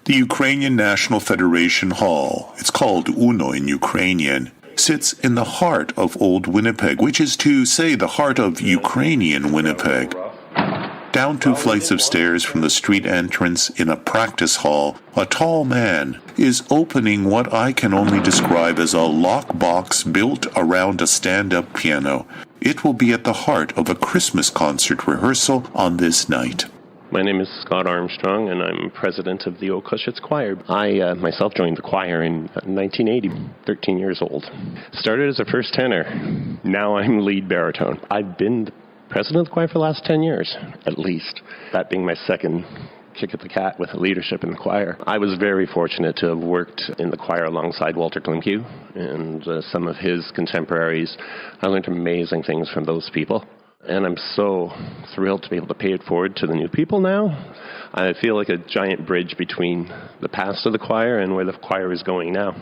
The Ukrainian National Federation Hall, it's called UNO in Ukrainian, sits in the heart of Old Winnipeg, which is to say the heart of Ukrainian Winnipeg. Down 2 flights of stairs from the street entrance in a practice hall, a tall man is opening what I can only describe as a lockbox built around a stand-up piano. It will be at the heart of a Christmas concert rehearsal on this night. My name is Scott Armstrong, and I'm president of the Okhushets Choir. I myself joined the choir in 1980, 13 years old. Started as a first tenor. Now I'm lead baritone. I've been the president of the choir for the last 10 years, at least. That being my second kick at the cat with leadership in the choir. I was very fortunate to have worked in the choir alongside Walter Klimke and some of his contemporaries. I learned amazing things from those people. And I'm so thrilled to be able to pay it forward to the new people now. I feel like a giant bridge between the past of the choir and where the choir is going now.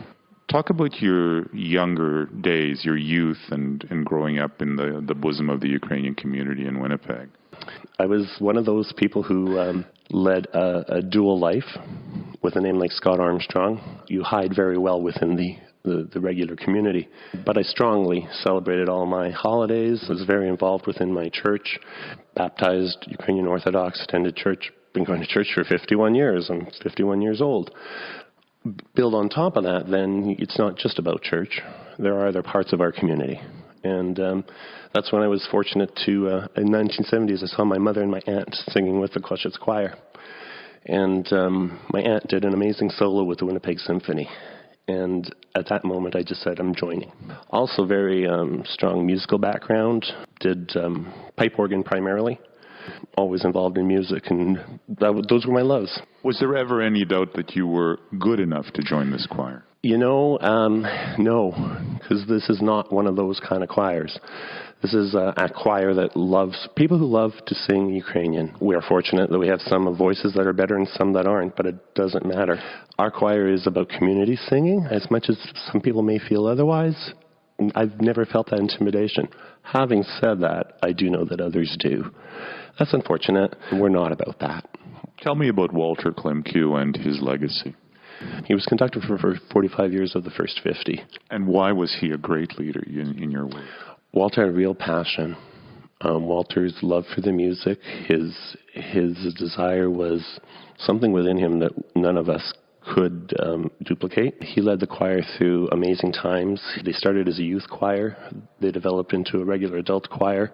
Talk about your younger days, your youth, and growing up in the bosom of the Ukrainian community in Winnipeg. I was one of those people who led a dual life with a name like Scott Armstrong. You hide very well within the regular community. But I strongly celebrated all my holidays, was very involved within my church, baptized Ukrainian Orthodox, attended church, been going to church for 51 years. I'm 51 years old. Build on top of that, then it's not just about church. There are other parts of our community. And that's when I was fortunate to, in the 1970s, I saw my mother and my aunt singing with the Okhushets Choir. And my aunt did an amazing solo with the Winnipeg Symphony. And at that moment, I just said, I'm joining. Also very strong musical background, did pipe organ primarily, always involved in music, and those were my loves. Was there ever any doubt that you were good enough to join this choir? You know, no, because this is not one of those kind of choirs. This is a choir that loves, people who love to sing Ukrainian. We are fortunate that we have some voices that are better and some that aren't, but it doesn't matter. Our choir is about community singing, as much as some people may feel otherwise. I've never felt that intimidation. Having said that, I do know that others do. That's unfortunate. We're not about that. Tell me about Walter Klimke and his legacy. He was conductor for 45 years of the First 50. And why was he a great leader in your way? Walter had a real passion. Walter's love for the music, his desire was something within him that none of us could duplicate. He led the choir through amazing times. They started as a youth choir. They developed into a regular adult choir.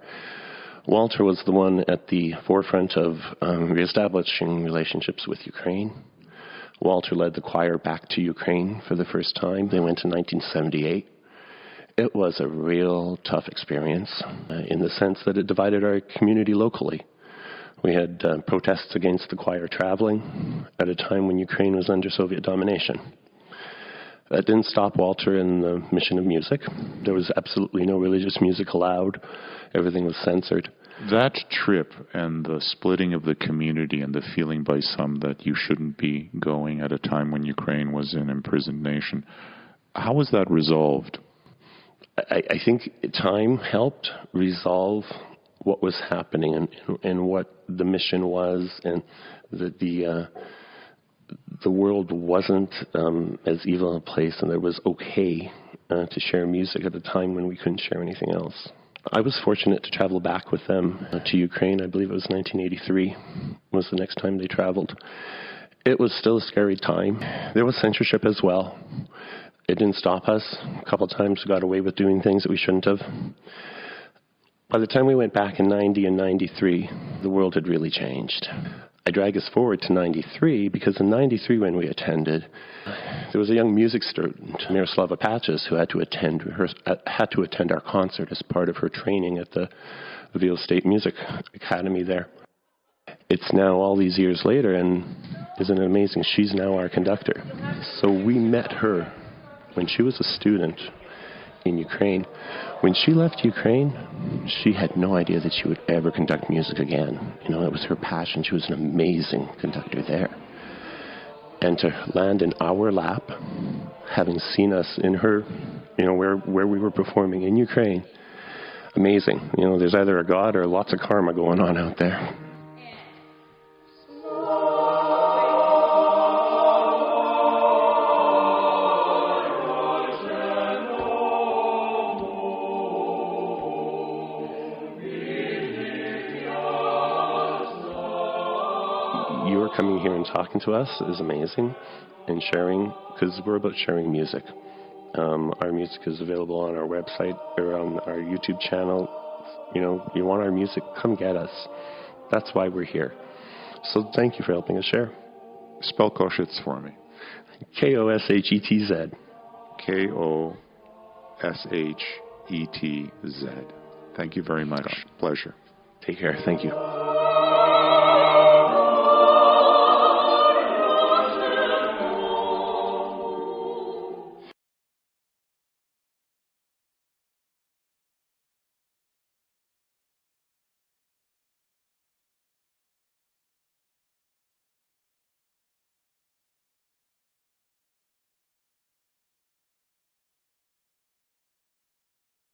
Walter was the one at the forefront of reestablishing relationships with Ukraine. Walter led the choir back to Ukraine for the first time. They went in 1978. It was a real tough experience in the sense that it divided our community locally. We had protests against the choir traveling at a time when Ukraine was under Soviet domination. That didn't stop Walter in the mission of music. There was absolutely no religious music allowed. Everything was censored. That trip and the splitting of the community and the feeling by some that you shouldn't be going at a time when Ukraine was an imprisoned nation, how was that resolved? I think time helped resolve what was happening and what the mission was, and that the world wasn't as evil a place, and it was okay to share music at a time when we couldn't share anything else. I was fortunate to travel back with them to Ukraine. I believe it was 1983 was the next time they traveled. It was still a scary time. There was censorship as well. It didn't stop us. A couple of times we got away with doing things that we shouldn't have. By the time we went back in 90 and 93, the world had really changed. I drag us forward to 93 because in 93 when we attended, there was a young music student, Miroslava Patches, who had to attend our concert as part of her training at the Vail State Music Academy there. It's now all these years later, and isn't it amazing? She's now our conductor. So we met her when she was a student in Ukraine. When she left Ukraine, she had no idea that she would ever conduct music again. You know, it was her passion. She was an amazing conductor there. And to land in our lap, having seen us in her, you know, where we were performing in Ukraine, amazing. You know, there's either a God or lots of karma going on out there. time talking to us is amazing, and sharing, because we're about sharing music. Our music is available on our website or on our YouTube channel. You know, you want our music, come get us. That's why we're here. So thank you for helping us share. Spell Koshitz for me. Koshetz. Koshetz. Thank you very much. Pleasure. Take care. Thank you.